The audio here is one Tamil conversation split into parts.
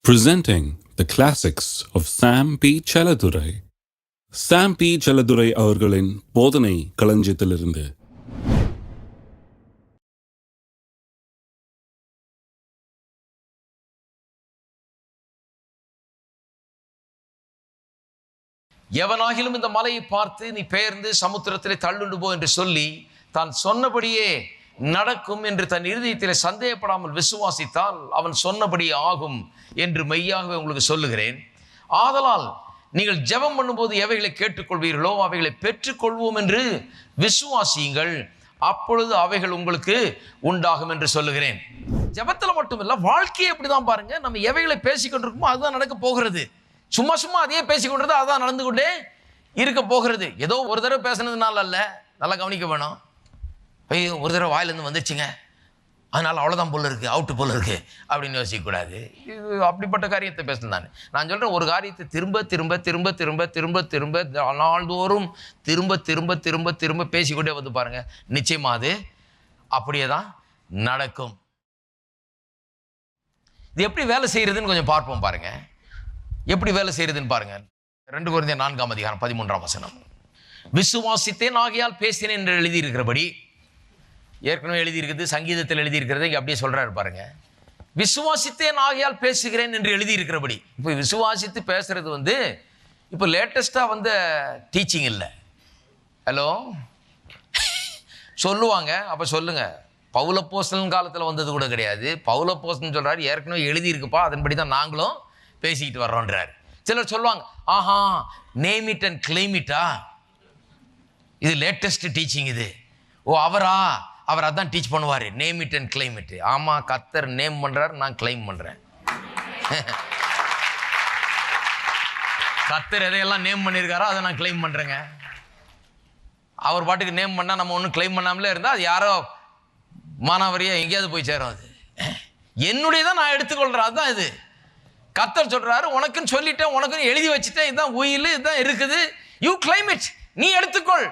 Presenting the classics of Sam P. Chaladurai. Sam P. Chaladurai அவர்களின் போதனை களஞ்சியத்திலிருந்து. எவனாகிலும் இந்த மலையை பார்த்து நீ பெயர்ந்து சமுத்திரத்திலே தள்ளுண்டு போ என்று சொல்லி தான் சொன்னபடியே நடக்கும் என்று தன் இருதயத்திலே சந்தேகப்படாமல் விசுவாசித்தால் அவன் சொன்னபடி ஆகும் என்று மெய்யாகவே உங்களுக்கு சொல்லுகிறேன். ஆதலால் நீங்கள் ஜெபம் பண்ணும்போது எவைகளை கேட்டுக்கொள்வீர்களோ அவைகளை பெற்றுக்கொள்வோம் என்று விசுவாசியுங்கள், அப்பொழுது அவைகள் உங்களுக்கு உண்டாகும் என்று சொல்லுகிறேன். ஜெபத்தில் மட்டுமில்ல, வாழ்க்கையை எப்படிதான் பாருங்க. நம்ம எவைகளை பேசிக்கொண்டிருக்கோமோ அதுதான் நடக்க போகிறது. சும்மா சும்மா அதையே பேசிக்கொண்டிருந்தா அதுதான் நடந்து கொண்டே இருக்க போகிறது. ஏதோ ஒரு தடவை பேசுனதுனால அல்ல, நல்லா கவனிக்க வேணும். ஐயோ ஒரு தடவை வாயிலேருந்து வந்துச்சுங்க, அதனால் அவ்வளோதான் போல இருக்குது, அவுட்டு போல இருக்குது அப்படின்னு யோசிக்கக்கூடாது. இது அப்படிப்பட்ட காரியத்தை பேசணும். நான் சொல்கிறேன், ஒரு காரியத்தை திரும்ப திரும்ப திரும்ப திரும்ப திரும்ப திரும்ப நாள்தோறும் திரும்ப திரும்ப திரும்ப திரும்ப பேசிக்கொண்டே வந்து பாருங்கள், நிச்சயமாக அது அப்படியே தான் நடக்கும். இது எப்படி வேலை செய்கிறதுன்னு கொஞ்சம் பார்ப்போம் பாருங்க. எப்படி வேலை செய்கிறதுன்னு பாருங்க. 2 கொரிந்தியர் 4:13 விசுவாசித்தேன் ஆகையால் பேசினேன் என்று எழுதியிருக்கிறபடி, ஏற்கனவே எழுதியிருக்கிறது, சங்கீதத்தில் எழுதியிருக்கிறது, இங்கே அப்படியே சொல்கிறாரு பாருங்க. விசுவாசித்தேன் ஆகையால் பேசுகிறேன் என்று எழுதியிருக்கிறபடி. இப்போ விசுவாசித்து பேசுறது இப்போ லேட்டஸ்டாக வந்த டீச்சிங் இல்லை. ஹலோ சொல்லுவாங்க, அப்போ சொல்லுங்க. பவுலப்போஸ்தலன் காலத்தில் வந்தது கூட கிடையாது. பவுலப்போஸ்தலன் சொல்கிறாரு, ஏற்கனவே எழுதியிருக்குப்பா, அதன்படி தான் நாங்களும் பேசிக்கிட்டு வர்றோன்றார். சிலர் சொல்லுவாங்க, ஆஹா நேம் இட் அண்ட் கிளைம் இட்டா, இது லேட்டஸ்ட் டீச்சிங் இது. ஓ அவர் அதான் டீச் பண்ணுவார், name it and claim it. ஆமாம், கர்த்தர் நேம் பண்ணுறார், நான் கிளைம் பண்ணுறேன். கர்த்தர் எதையெல்லாம் நேம் பண்ணியிருக்காரோ அதை நான் கிளைம் பண்ணுறேங்க. அவர் பாட்டுக்கு நேம் பண்ணால் நம்ம ஒன்றும் கிளைம் பண்ணாமலே இருந்தால் அது யாரோ மானாவரியாக எங்கேயாவது போய் சேரும். அது என்னுடையதான் நான் எடுத்துக்கொள்கிறேன். அதுதான் இது. கர்த்தர் சொல்றாரு, உனக்குன்னு சொல்லிட்டேன், உனக்குன்னு எழுதி வச்சுட்டேன், இதுதான் உயில், இதுதான் இருக்குது, யூ கிளைம் இட், நீ எடுத்துக்கொள்.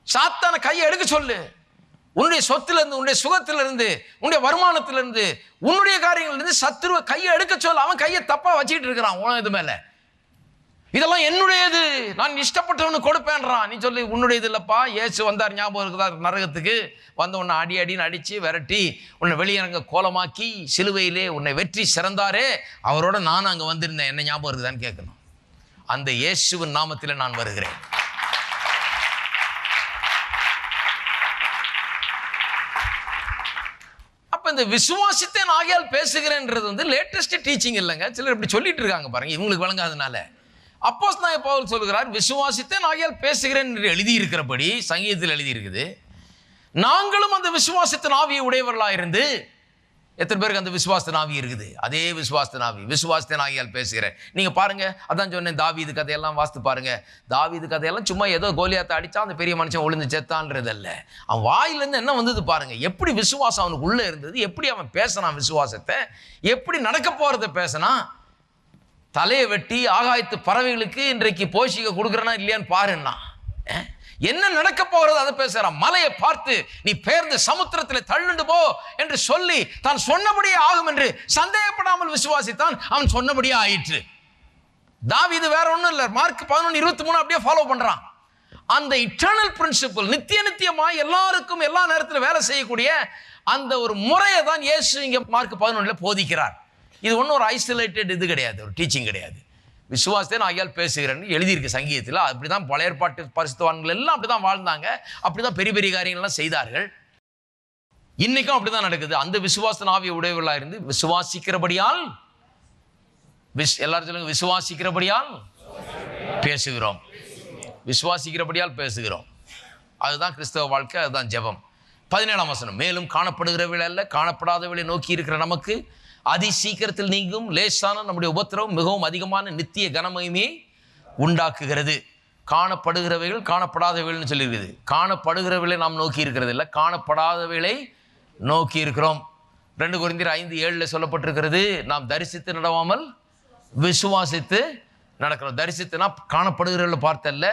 சாத்தான கையை எடுக்க சொல்லு. உன்னுடைய சொத்திலிருந்து, உன்னுடைய சுகத்திலிருந்து, உன்னுடைய வருமானத்திலிருந்து, உன்னுடைய காரியங்கள்லேருந்து சத்துருவ கையை எடுக்க சொல்லு. அவன் கையை தப்பா வச்சுக்கிட்டு இருக்கிறான் உன் இது மேல. இதெல்லாம் என்னுடையது, நான் இஷ்டப்பட்டவனு கொடுப்பேன்றான். நீ சொல்லி உன்னுடையது இல்லப்பா. இயேசு வந்தார், ஞாபகம் இருக்குதா? நரகத்துக்கு வந்து உன்னை அடின்னு அடிச்சு விரட்டி உன்னை வெளியரங்க கோலமாக்கி சிலுவையிலே உன்னை வெற்றி சிறந்தாரே, அவரோட நான் அங்கே வந்திருந்தேன், என்ன ஞாபகம் இருக்குதான்னு கேட்கணும். அந்த இயேசுவின் நாமத்தில் நான் வருகிறேன். அப்ப இந்த விசுவாசித்தேன் ஆகையால் பேசுகிறேன்றது லேட்டஸ்ட் டீச்சிங் இல்லைங்க. சிலர் இப்படி சொல்லிட்டு இருக்காங்க பாருங்க, இவங்களுக்கு வழங்காதனால. அப்போஸ்தலனாகிய பவுல் சொல்கிறார், விசுவாசித்தேன் ஆகையால் பேசுகிறேன் என்று எழுதியிருக்கிறபடி, சங்கீதத்தில் எழுதியிருக்குது. நாங்களும் அந்த விசுவாசத்தின் ஆவியை உடையவர்களாக இருந்து, எத்தனை பேருக்கு அந்த விசுவாசத்தின் ஆவி இருக்குது? அதே விசுவாசத்தின் ஆவி, விசுவாசத்தின் ஆகியால் பேசுகிறேன். நீங்க பாருங்க, அதான் சொன்னேன், தாவீது கதையெல்லாம் வாசித்து பாருங்க. தாவீது கதையெல்லாம் சும்மா ஏதோ கோலியாத்தை அடிச்சா அந்த பெரிய மனுஷன் ஒளிந்து செத்தான்றது அல்ல. அவன் வாயிலிருந்து என்ன வந்தது பாருங்க. எப்படி விசுவாசம் அவனுக்கு உள்ள இருந்தது, எப்படி அவன் பேசினான் விசுவாசத்தை, எப்படி நடக்க போறதை பேசினான். தலையை வெட்டி ஆகாயத்து பறவைகளுக்கு இன்றைக்கு போஷிக்க கொடுக்குறனா இல்லையான்னு பாருன்னா, என்ன நடக்க போகிறது அதை பேசுறான். மலையை பார்த்து நீ பெயர்ந்து சமுத்திரத்தில் தள்ளுண்டு போ என்று சொல்லி தான் சொன்னபடியே ஆகும் என்று சந்தேகப்படாமல் விசுவாசித்தான், அவன் சொன்னபடியே ஆயிற்று. தாவீது வேற ஒன்றும் இல்லை, மார்க் 11:23 அப்படியே ஃபாலோ பண்றான். அந்த இட்டர்னல் பிரின்சிபிள், நித்தியமாய் எல்லாருக்கும் எல்லா நேரத்திலும் வேலை செய்யக்கூடிய அந்த ஒரு முறையை தான் இயேசு இங்கே மார்க் 11 போதிக்கிறார். இது ஒன்றும் ஒரு ஐசோலேட்டட் இது கிடையாது, ஒரு டீச்சிங் கிடையாது. விசுவாசத்தை நான் ஆகையால் பேசுகிறேன்னு எழுதியிருக்கு சங்கீதத்தில். அப்படிதான் பழைய ஏற்பாட்டு பரிசுத்தவான்கள் எல்லாம் அப்படிதான் வாழ்ந்தாங்க, அப்படிதான் பெரிய பெரிய காரியங்கள்லாம் செய்தார்கள். இன்னைக்கும் அப்படிதான் நடக்குது. அந்த விசுவாசத்தின் ஆவியை உடையவர்களாக இருந்து விசுவாசிக்கிறபடியால், எல்லாரும் சொல்லுங்க, விசுவாசிக்கிறபடியால் பேசுகிறோம். விசுவாசிக்கிறபடியால் பேசுகிறோம். அதுதான் கிறிஸ்தவ வாழ்க்கை, அதுதான் ஜெபம். 17 மேலும் காணப்படுகிறவர்கள் அல்ல, காணப்படாதவர்களை நோக்கி இருக்கிற நமக்கு அதி சீக்கிரத்தில் நீங்கும் லேசான நம்முடைய உபத்திரவம் மிகவும் அதிகமான நித்திய கனமகிமையை உண்டாக்குகிறது. காணப்படுகிறவைகள் காணப்படாதவைகள்னு சொல்லியிருக்குது. காணப்படுகிறவைகளை நாம் நோக்கி இருக்கிறது இல்லை, காணப்படாதவைகளை நோக்கி இருக்கிறோம். 2 கொரிந்தியர் 5:7 சொல்லப்பட்டிருக்கிறது, நாம் தரிசித்து நடவாமல் விசுவாசித்து நடக்கிறோம். தரிசித்துனா காணப்படுகிறவர்களை பார்த்தல்ல,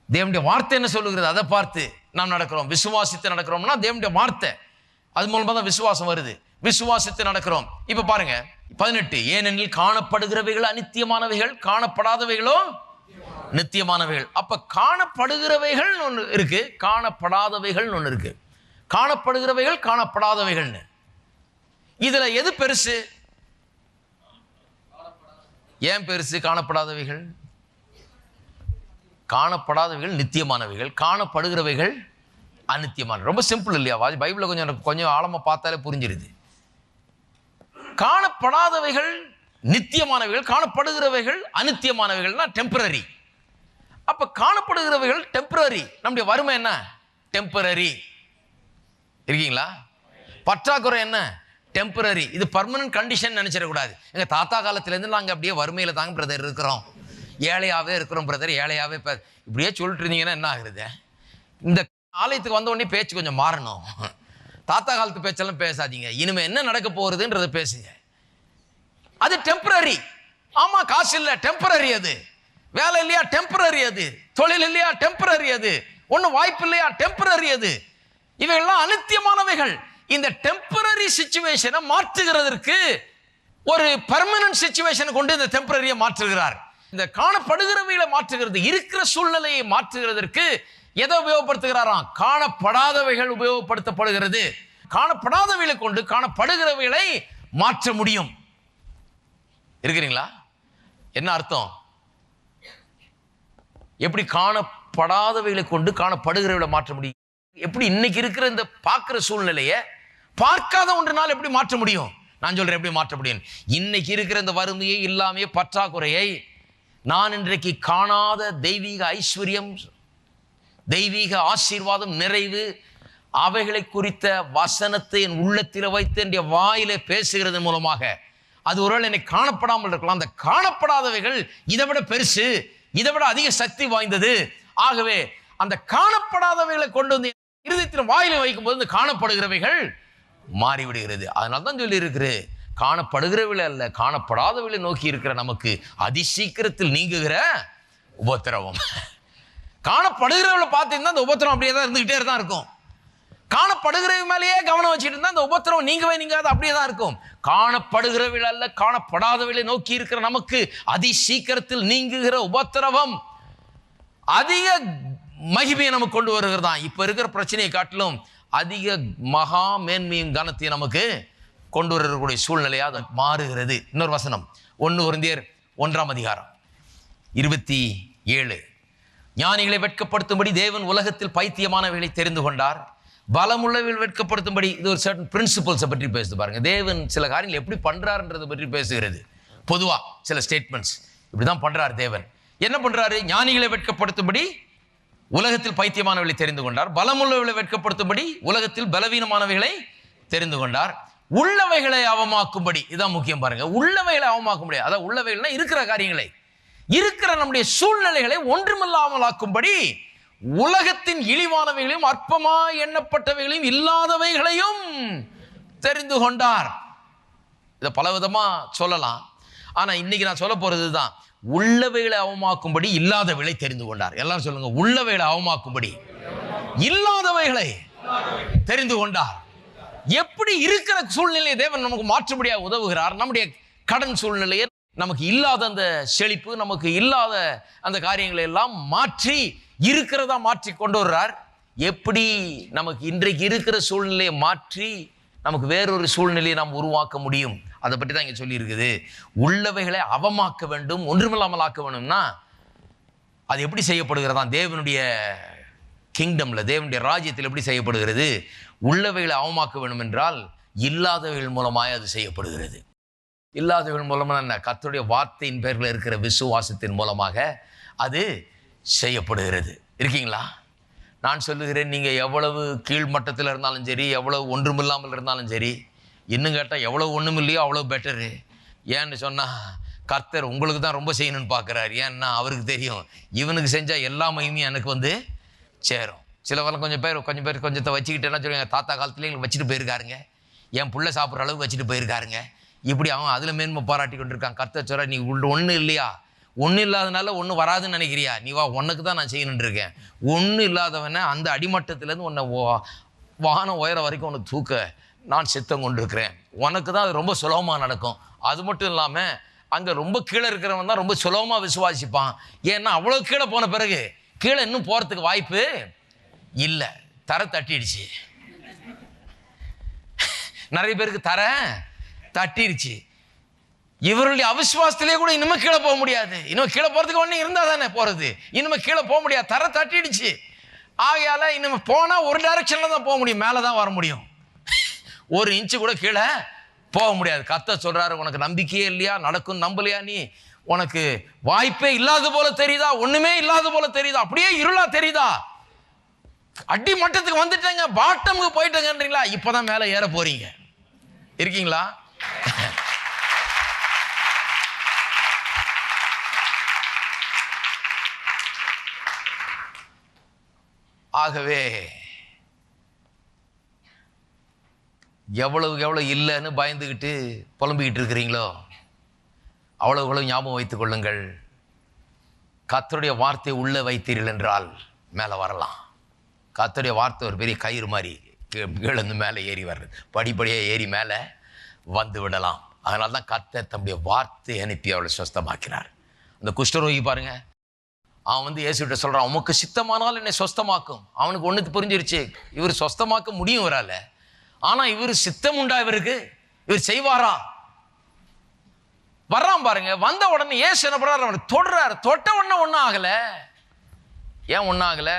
தேவனுடைய வார்த்தை என்ன சொல்லுகிறது அதை பார்த்து நாம் நடக்கிறோம். விசுவாசித்து நடக்கிறோம்னா தேவனுடைய வார்த்தை, அது மூலமாக தான் விசுவாசம் வருது. விசுவாசித்து நடக்கிறோம். இப்ப பாருங்க, 18, ஏனெனில் காணப்படுகிறவைகள் அநித்தியமானவைகள், காணப்படாதவைகளோ நித்தியமானவைகள். அப்ப காணப்படுகிறவைகள் ஒன்று இருக்கு, காணப்படாதவைகள் ஒன்று இருக்கு. காணப்படுகிறவைகள், காணப்படாதவைகள்னு இதுல எது பெருசு? ஏன் பெருசு? காணப்படாதவைகள். காணப்படாதவைகள் நித்தியமானவைகள், காணப்படுகிறவைகள் அநித்தியமான. ரொம்ப சிம்பிள் இல்லையா? பைபிளை கொஞ்சம் ஆழமா பார்த்தாலே புரிஞ்சிருது. காணப்படாதவைகள் நித்தியமானவைகள், காணப்படுகிறவைகள் அநித்தியமானவைகள்னா டெம்பரரி. அப்ப காணப்படுகிறவைகள் டெம்பரரி. நம்முடைய வறுமை என்ன? டெம்பரரி. இருக்கீங்களா? பற்றாக்குறை என்ன? டெம்பரரி. இது பர்மனன்ட் கண்டிஷன் நினைச்சிடக்கூடாது. எங்க தாத்தா காலத்திலேருந்து நாங்கள் அப்படியே வறுமையில தாங்க பிரதர் இருக்கிறோம், ஏழையாவே இருக்கிறோம் பிரதர், ஏழையாவே. இப்படியே சொல்லிட்டு இருந்தீங்கன்னா என்ன ஆகுறது? இந்த ஆலயத்துக்கு வந்த உடனே பேச்சு கொஞ்சம் மாறணும். தாத்தா காலத்து பேச்செல்லாம் பேசாதீங்க, இனிமே என்ன நடக்க போகுதுன்றத பேசுங்க. அது டெம்பரரி. ஆமா, காசு இல்லை, டெம்பரரி. அது வேலை இல்லையா? டெம்பரரி. அது தொழில் இல்லையா? டெம்பரரி. அது ஒன்றும் வாய்ப்பு இல்லையா? டெம்பரரி. அது இவைகள்லாம் அநித்தியமானவைகள். இந்த டெம்பரரி சிச்சுவேஷனை மாற்றுகிறதற்கு ஒரு பெர்மனன்ட் சிச்சுவேஷனை கொண்டு இந்த டெம்பரரியை மாற்றுகிறார். இந்த காணப்படுகிறவைகளை மாற்றுகிறது, இருக்கிற சூழ்நிலையை மாற்றுகிறதற்கு எதை உபயோகப்படுத்துகிறாராம்? காணப்படாதவைகள் உபயோகப்படுத்தப்படுகிறது. காணப்படாதவைகளை கொண்டு காணப்படுகிறவைகளை மாற்ற முடியும். இருக்கிறீங்களா? என்ன அர்த்தம்? எப்படி காணப்படாதவைகளை கொண்டு காணப்படுகிறவைகளை மாற்ற முடியும்? எப்படி இன்னைக்கு இருக்கிற இந்த பார்க்கிற சூழ்நிலையை பார்க்காத ஒன்றினால் எப்படி மாற்ற முடியும்? நான் சொல்றேன் எப்படி மாற்ற முடியும். இன்னைக்கு இருக்கிற இந்த வறுமையை, இல்லாமையே, பற்றாக்குறையை நான் இன்றைக்கு காணாத தெய்வீக ஐஸ்வர்யம், தெய்வீக ஆசீர்வாதம், நிறைவு, அவைகளை குறித்த வசனத்தை என் உள்ளத்தில் வைத்து என் வாயிலே பேசுகிறது மூலமாக அது ஒருவேளை என்னை காணப்படாமல் இருக்கலாம். அந்த காணப்படாதவைகள் இதை விட பெருசு, இதை விட அதிக சக்தி வாய்ந்தது. ஆகவே அந்த காணப்படாதவைகளை கொண்டு வந்து இருதயத்தில் வாயிலை வைக்கும் போது இந்த காணப்படுகிறவைகள் மாறிவிடுகிறது. அதனால தான் சொல்லி இருக்கிறது, காணப்படுகிறவளை அல்ல காணப்படாதவளை நோக்கி இருக்கிற நமக்கு அதிசீக்கிரத்தில் நீங்குகிற உபத்திரவம். காணப்படுகிறவளை பார்த்தீங்கன்னா அந்த உபத்திரம் அப்படியே தான் இருந்துகிட்டே தான் இருக்கும். காணப்படுகிறவ மேலேயே கவனம் வச்சுட்டு இருந்தா அந்த உபத்திரம் நீங்கவே நீங்காது, அப்படியே தான் இருக்கும். காணப்படுகிறவளை அல்ல காணப்படாதவளை நோக்கி இருக்கிற நமக்கு அதிசீக்கிரத்தில் நீங்குகிற உபத்திரவம் அதிக மகிமையை நமக்கு கொண்டு வருகிறதான். இப்ப இருக்கிற பிரச்சனையை காட்டிலும் அதிக மகா மேன்மையும் கனத்தையும் நமக்கு கொண்டு வரக்கூடிய சூழ்நிலையா அது மாறுகிறது. இன்னொரு வசனம் 1 கொரிந்தியர் 1:27, ஞானிகளை வெட்கப்படுத்தும்படி தேவன் உலகத்தில் பைத்தியமானவைகளை தெரிந்து கொண்டார், பலமுள்ளவைகள் வெட்கப்படுத்தும்படி. இது ஒரு சர்டன் பிரின்சிபல்ஸை பற்றி பேசுது பாருங்க. தேவன் சில காரியங்கள் எப்படி பண்றாருன்றதை பற்றி பேசுகிறது. பொதுவா சில ஸ்டேட்மெண்ட்ஸ் இப்படிதான் பண்றாரு தேவன். என்ன பண்றாரு? ஞானிகளை வெட்கப்படுத்தும்படி உலகத்தில் பைத்தியமானவைகளை தெரிந்து கொண்டார், பலமுள்ளவைகளை வெட்கப்படுத்தும்படி உலகத்தில் பலவீனமானவைகளை தெரிந்து கொண்டார், உள்ளவைகளை அவமாக்கும்படி. இதான் முக்கியம் பாருங்க. உள்ளவைகளை அவமாக்கும்படி, அதாவது உள்ளவைகள்னா இருக்கிற காரியங்களை, இருக்கிற நம்முடைய சூழ்நிலைகளை ஒன்றுமில்லாமல் ஆக்கும்படி உலகத்தின் இழிவானவைகளையும் அற்பமா எண்ணப்பட்டவைகளையும் இல்லாதவைகளையும் தெரிந்து கொண்டார். இதை பலவிதமா சொல்லலாம். ஆனா இன்னைக்கு நான் சொல்ல போறது தான், உள்ளவைகளை அவமாக்கும்படி இல்லாதவைகளை தெரிந்து கொண்டார். எல்லாரும் சொல்லுங்க, உள்ளவைகளை அவமாக்கும்படி இல்லாதவைகளை தெரிந்து கொண்டார். எப்படி இருக்கிற சூழ்நிலையை தேவன் நமக்கு மாற்றும்படியாக உதவுகிறார். நம்முடைய கடன் சூழ்நிலையை, நமக்கு இல்லாத அந்த செழிப்பு, நமக்கு இல்லாத அந்த காரியங்களை எல்லாம் மாற்றி இருக்கிறதா மாற்றி கொண்டு வர்றார். எப்படி நமக்கு இன்றைக்கு இருக்கிற சூழ்நிலையை மாற்றி நமக்கு வேறொரு சூழ்நிலையை நாம் உருவாக்க முடியும், அதை பற்றி தான் இங்கே சொல்லி இருக்குது. உள்ளவைகளை அவமாக்க வேண்டும், ஒன்றுமில்லாமல் ஆக்க வேண்டும்னா அது எப்படி செய்யப்படுகிறதா? தேவனுடைய கிங்டம்ல, தேவனுடைய ராஜ்யத்தில் எப்படி செய்யப்படுகிறது? உள்ளவைகளை அவமாக்க வேண்டும் என்றால் இல்லாதவைகள் மூலமாய் அது செய்யப்படுகிறது. இல்லாதவைகள் மூலமாக என்ன? கர்த்தருடைய வார்த்தையின் பேரில் இருக்கிற விசுவாசத்தின் மூலமாக அது செய்யப்படுகிறது. இருக்கீங்களா? நான் சொல்லுகிறேன், நீங்கள் எவ்வளவு கீழ்மட்டத்தில் இருந்தாலும் சரி, எவ்வளவு ஒன்றுமில்லாமல் இருந்தாலும் சரி, இன்னும் கேட்டால் எவ்வளோ ஒன்றும் இல்லையோ அவ்வளோ பெட்டரு. ஏன்னு சொன்னால் கர்த்தர் உங்களுக்கு தான் ரொம்ப செய்யணும்னு பார்க்குறாரு. ஏன்னா அவருக்கு தெரியும், இவனுக்கு செஞ்சால் எல்லா மகிமையும் எனக்கு சேரும். சிலவரெல்லாம் கொஞ்சம் பேர் கொஞ்சத்தை வச்சுக்கிட்டு என்ன சொல்லுவாங்க, தாத்தா காலத்துலேயே எங்களுக்கு வச்சுட்டு போயிருக்காருங்க, என் பிள்ளை சாப்பிட்ற அளவுக்கு வச்சுட்டு போயிருக்காருங்க. இப்படி அவன் அதில் மேன்மை பாராட்டி கொண்டு இருக்கான். கர்த்தர் சொல்ற, நீ ஒன்றும் இல்லையா, ஒன்றும் இல்லாதனால ஒன்றும் வராதுன்னு நினைக்கிறியா? நீ வா, உனக்கு தான் நான் செய்யணுன்னு இருக்கேன். ஒன்றும் இல்லாதவனை அந்த அடிமட்டத்திலேருந்து உன்னை வானம் உயர வரைக்கும் உனக்கு தூக்க நான் சித்தம் கொண்டிருக்கிறேன். உனக்கு தான் அது ரொம்ப சுலபமாக நடக்கும். அது மட்டும் இல்லாமல் அங்கே ரொம்ப கீழே இருக்கிறவன் தான் ரொம்ப சுலபமாக விசுவாசிப்பான். ஏன்னா அவ்வளோ கீழே போன பிறகு கீழே இன்னும் போகிறதுக்கு வாய்ப்பு இல்லை, தர தட்டிடுச்சு. நிறைய பேருக்கு தர தட்டிடுச்சு. இவருடைய அவிசுவாசத்திலே கூட இனிமே கீழே போக முடியாது. இனிமே கீழே போகிறதுக்கு ஒன்று இருந்தால் தானே போகிறது. இனிமே கீழே போக முடியாது, தர தட்டிடுச்சு. ஆகையால இனிமே போனால் ஒரு டைரக்ஷனில் தான் போக முடியும், மேலே தான் வர முடியும். ஒரு இன்ச்சு கூட கீழே போக முடியாது. கர்த்தர் சொல்றாரு, உனக்கு நம்பிக்கையே இல்லையா, நடக்கும் நம்பலையா, நீ உனக்கு வாய்ப்பே இல்லாத போல தெரியுதா, ஒண்ணுமே இல்லாத போல தெரியுதா, அப்படியே இருளா தெரியுதா, அடி மட்டத்துக்கு வந்துட்டேங்க, பாட்டமுக்கு போயிட்டேங்கன்றீங்களா, இப்பதான் மேல ஏற போறீங்க. இருக்கீங்களா? ஆகவே எவ்வளவு இல்லைன்னு பயந்துக்கிட்டு புலம்பிக்கிட்டு இருக்கிறீங்களோ அவ்வளவு ஞாபகம் வைத்துக் கொள்ளுங்கள். கர்த்தருடைய வார்த்தை உள்ளே வைத்தீர்கள் என்றால் மேலே வரலாம். கர்த்தருடைய வார்த்தை ஒரு பெரிய கயிறு மாதிரி கீழேருந்து மேலே ஏறி வர்றது, படிப்படியாக ஏறி மேலே வந்து விடலாம். அதனால தான் கர்த்தர் தம்முடைய வார்த்தை அனுப்பி அவளை சொஸ்தமாக்கினார். அந்த குஷ்டரோகி பாருங்க, அவன் இயேசுகிட்ட சொல்கிறான், உமக்கு சித்தமானால் என்னை சொஸ்தமாக்கும். அவனுக்கு ஒன்றுக்கு புரிஞ்சிருச்சு, இவர் சொஸ்தமாக்க முடியும் இவரால். ஆனால் இவர் சித்தம் உண்டா இவருக்கு, இவர் செய்வாரா? வர்றான் பாருங்க. வந்த உடனே ஏசு என்ன பண்றாரு, அவனை தொடுறாரு. தொட்ட உடனே ஒன்றும் ஆகலை. ஏன் ஒன்றும் ஆகலை?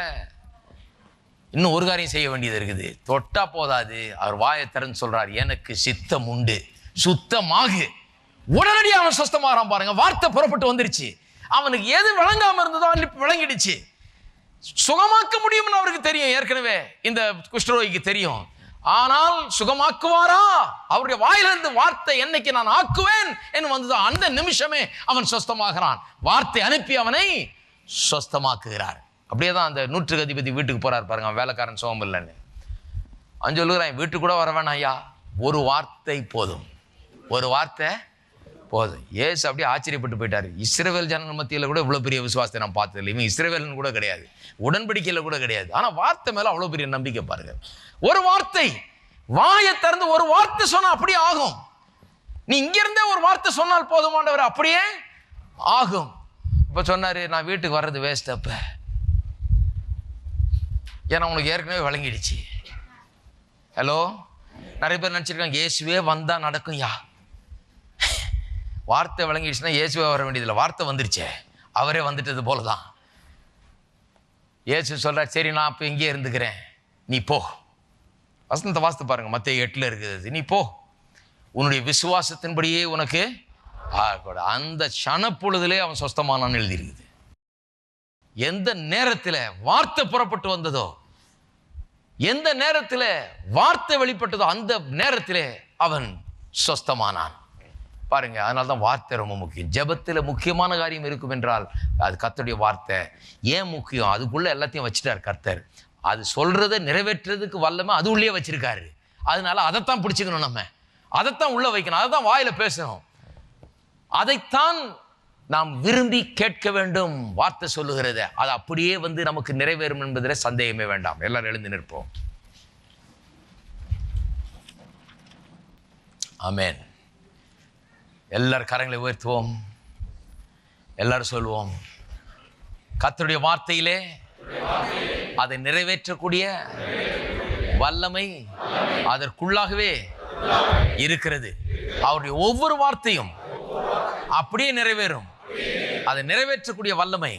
இன்னும் ஒரு காரியம் செய்ய வேண்டியது இருக்குது. தொட்டா போதாது, அவர் வாயை திறந்து சொல்றார், எனக்கு சித்தம் உண்டு, சுத்தமாகு. உடனடியாக அவன் சுத்தமாகறான் பாருங்க. வார்த்தை புறப்பட்டு வந்துருச்சு. அவனுக்கு எது விளங்காம இருந்ததோ விளங்கிடுச்சு. சுகமாக்க முடியும்னு அவருக்கு தெரியும், ஏற்கனவே இந்த குஷ்டரோகிக்கு தெரியும். ஆனால் சுகமாக்குவாரா? அவருடைய வாயிலிருந்து வார்த்தை என்னைக்கு நான் ஆக்குவேன் என்று வந்ததோ அந்த நிமிஷமே அவன் சொஸ்தமாகிறான். வார்த்தை அனுப்பி அவனை சொஸ்தமாக்குகிறார். அப்படியே தான் அந்த 100 அதிபதி வீட்டுக்கு போறார் பாருங்க. அவன் வேலைக்காரன் சுகம் இல்லைன்னு அவன் சொல்லுகிறான், வீட்டுக்கு கூட வர வேணாம் ஐயா, ஒரு வார்த்தை போதும், ஒரு வார்த்தை போதும். ஏசு அப்படியே ஆச்சரியப்பட்டு போயிட்டாரு. இஸ்ரவேல் ஜனங்கள் மத்தியில் கூட இவ்வளோ பெரிய விசுவாசத்தை நான் பார்த்ததில்லை. இவன் இஸ்ரவேல்னு கூட கிடையாது, உடன்படிக்கையில் கூட கிடையாது. ஆனால் வார்த்தை மேலே அவ்வளோ பெரிய நம்பிக்கை பாருங்க. ஒரு வார்த்தை, வாயை திறந்து ஒரு வார்த்தை சொன்னா அப்படியே ஆகும். நீ இங்கிருந்தே ஒரு வார்த்தை சொன்னால் போதுமானவர், அப்படியே ஆகும். இப்போ சொன்னாரு, நான் வீட்டுக்கு வர்றது வேஸ்ட். அப்ப ஏன்னா உனக்கு ஏற்கனவே விளங்கிடுச்சு. ஹலோ, நிறைய பேர் நினச்சிருக்காங்க இயேசுவே வந்தா நடக்கும். யா, வார்த்தை விளங்கிடுச்சுன்னா இயேசுவே வர வேண்டியதில்லை, வார்த்தை வந்துருச்சே, அவரே வந்துட்டது போலதான். இயேசு சொல்றார், சரி நான் இப்போ இங்கே இருந்துக்கிறேன், நீ போ. வசனத்தை வாசித்து பாருங்க, மத்தேயு 8 இருக்குது. நீ போ, உன்னுடைய விசுவாசத்தின்படியே உனக்கு அந்த சனப்பொழுதிலே அவன் சொஸ்தமானான்னு எழுதியிருக்குது. எந்த நேரத்தில் வார்த்தை புறப்பட்டு வந்ததோ, எந்த நேரத்தில் வார்த்தை வெளிப்பட்டதோ அந்த நேரத்திலே அவன் சொஸ்தமானான் பாருங்க. அதனால தான் வார்த்தை ரொம்ப முக்கியம். ஜெபத்தில் முக்கியமான காரியம் இருக்கும் என்றால் அது கர்த்தருடைய வார்த்தை. ஏன் முக்கியம்? அதுக்குள்ள எல்லாத்தையும் வச்சுட்டார் கர்த்தர். அது சொல்றதை நிறைவேற்றுறதுக்கு வல்லமை அது உள்ளே வச்சிருக்காரு. அதனால அதைத்தான் பிடிச்சிக்கணும், நம்ம அதைத்தான் உள்ள வைக்கணும், அதை தான் வாயில பேசணும், அதைத்தான் நாம் விரும்பி கேட்க வேண்டும். வார்த்தை சொல்லுகிறத அது அப்படியே நமக்கு நிறைவேறும் என்பதில் சந்தேகமே வேண்டாம். எல்லாரும் எழுந்து நிற்போம். ஆமென். எல்லாரும் கரங்களை உயர்த்துவோம். எல்லாரும் சொல்லுவோம், கர்த்தருடைய வார்த்தையிலே அதை நிறைவேற்றக்கூடிய வல்லமை அதற்குள்ளாகவே இருக்கிறது. அவருடைய ஒவ்வொரு வார்த்தையும் அப்படியே நிறைவேறும். அதை நிறைவேற்றக்கூடிய வல்லமை,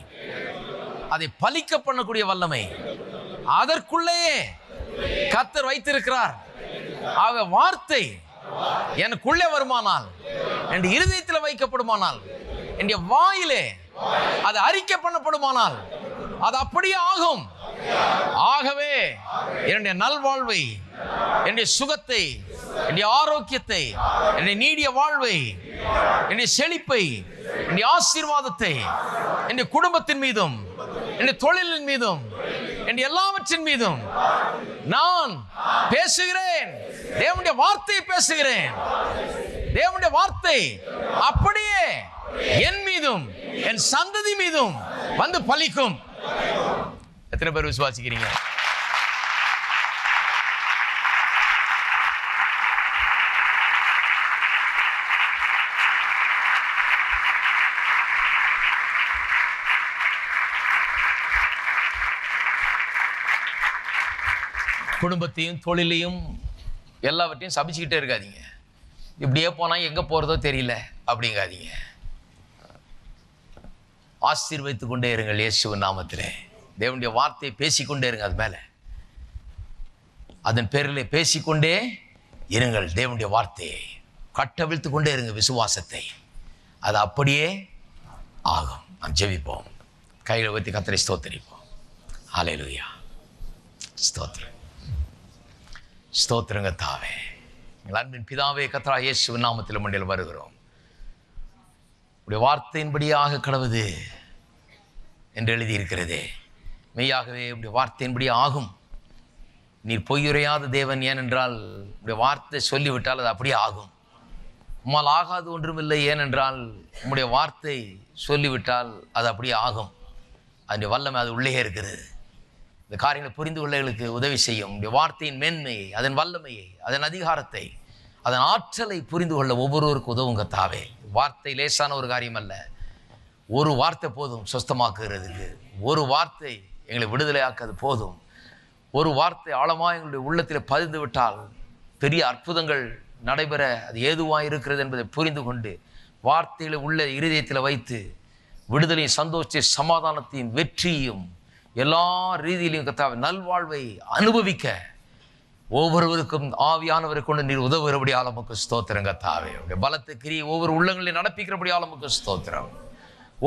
அதை பலிக்க பண்ணக்கூடிய வல்லமை அதற்குள்ளேயே கர்த்தர் வைத்திருக்கிறார். ஆக வார்த்தை எனக்குள்ளே வருமானால், என் இருதயத்தில் வைக்கப்படுமானால், என் வாயிலே அது அறிக்கை பண்ணப்படுமானால் அது அப்படியே ஆகும். ஆகவே என்னுடைய நல்வாழ்வை, என்னுடைய சுகத்தை, என்னுடைய ஆரோக்கியத்தை, என்னுடைய நீடிய வாழ்வை, என்னுடைய செழிப்பை, என்னுடைய ஆசீர்வாதத்தை என்னுடைய குடும்பத்தின் மீதும், என்னுடைய தொழிலின் மீதும், என்னுடைய எல்லாவற்றின் மீதும் நான் பேசுகிறேன். தேவனுடைய வார்த்தையை பேசுகிறேன். தேவனுடைய வார்த்தை அப்படியே என் மீதும் என் சந்ததி மீதும் வந்து பலிக்கும். எத்தனை பேர் விசுவாசிக்கிறீங்க? . 1 Corinthians குடும்பத்தையும் தொழிலையும் எல்லாவற்றையும் சபிச்சுக்கிட்டே இருக்காதீங்க. இப்படியே போனால் எங்கே போகிறதோ தெரியல அப்படிங்காதீங்க. ஆசீர்வதித்து கொண்டே இருங்கள் இயேசுவின் நாமத்திலே. தேவனுடைய வார்த்தையை பேசிக்கொண்டே இருங்க. அது மேலே அதன் பேரில் பேசிக்கொண்டே இருங்கள். தேவனுடைய வார்த்தையை கட்டவிழ்த்து கொண்டே இருங்க, விசுவாசத்தை. அது அப்படியே ஆகும். நாம் ஜெபிப்போம். கையில் வைத்து கர்த்தரை ஸ்தோத்திரிப்போம். ஹல்லேலூயா. ஸ்தோத்திரம், ஸ்தோத்திரங்க தாவே. எங்கள் அன்பின் பிதாவே, கர்த்தராகிய இயேசுவின் நாமத்தில் மண்டையில் வருகிறோம். உடைய வார்த்தையின்படியாக கடவுது என்று எழுதியிருக்கிறதே, மெய்யாகவே உடைய வார்த்தையின்படி ஆகும். நீர் பொய்யுரையாத தேவன். ஏனென்றால் உடைய வார்த்தை சொல்லிவிட்டால் அது அப்படியே ஆகும். உம்மால் ஆகாது ஒன்றுமில்லை. ஏனென்றால் உம்முடைய வார்த்தை சொல்லிவிட்டால் அது அப்படியே ஆகும். அதனுடைய வல்லமை அது உள்ளே இருக்கிறது. இந்த காரியங்களை புரிந்து கொள்ளவர்களுக்கு உதவி செய்யும். உடைய வார்த்தையின் மேன்மையை, அதன் வல்லமையை, அதன் அதிகாரத்தை, அதன் ஆற்றலை புரிந்து கொள்ள ஒவ்வொருவருக்கும் உதவுங்க தாவே. வார்த்தை லேசான ஒரு காரியம் அல்ல. ஒரு வார்த்தை போதும் சொஸ்தமாக்குகிறதுக்கு. ஒரு வார்த்தை எங்களை விடுதலையாக்குறது போதும். ஒரு வார்த்தை ஆழமாக எங்களுடைய உள்ளத்தில் பதிந்து விட்டால் பெரிய அற்புதங்கள் நடைபெற அது ஏதுவாக இருக்கிறது என்பதை புரிந்து கொண்டு வார்த்தைகளை உள்ள இருதயத்தில் வைத்து விடுதலையும் சந்தோஷத்தையும் சமாதானத்தையும் வெற்றியும் எல்லா ரீதியிலையும் கர்த்தாவே நல்வாழ்வை அனுபவிக்க ஒவ்வொருவருக்கும் ஆவியானவரை கொண்டு நீர் உதவுகிறபடி ஆலமுக்கு ஸ்தோத்திரம் கர்த்தாவே. பலத்தை கிரியை ஒவ்வொரு உள்ளங்களையும் நடப்பிக்கிறபடி ஆலமுக்கு ஸ்தோத்திரம்.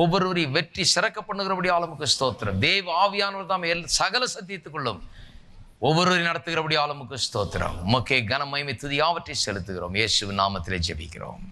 ஒவ்வொருவரையும் வெற்றி சிறக்க பண்ணுகிறபடி ஆலமுக்கு ஸ்தோத்திரம். தேவ ஆவியானவர் தாம் சகல சத்தியத்துக்குள்ளும் ஒவ்வொருவரையும் நடத்துகிறபடி ஆலமுக்கு ஸ்தோத்திரம். உமக்கே கன மகிமை துதி யாவற்றை செலுத்துகிறோம். இயேசுவின் நாமத்திலே ஜெபிக்கிறோம்.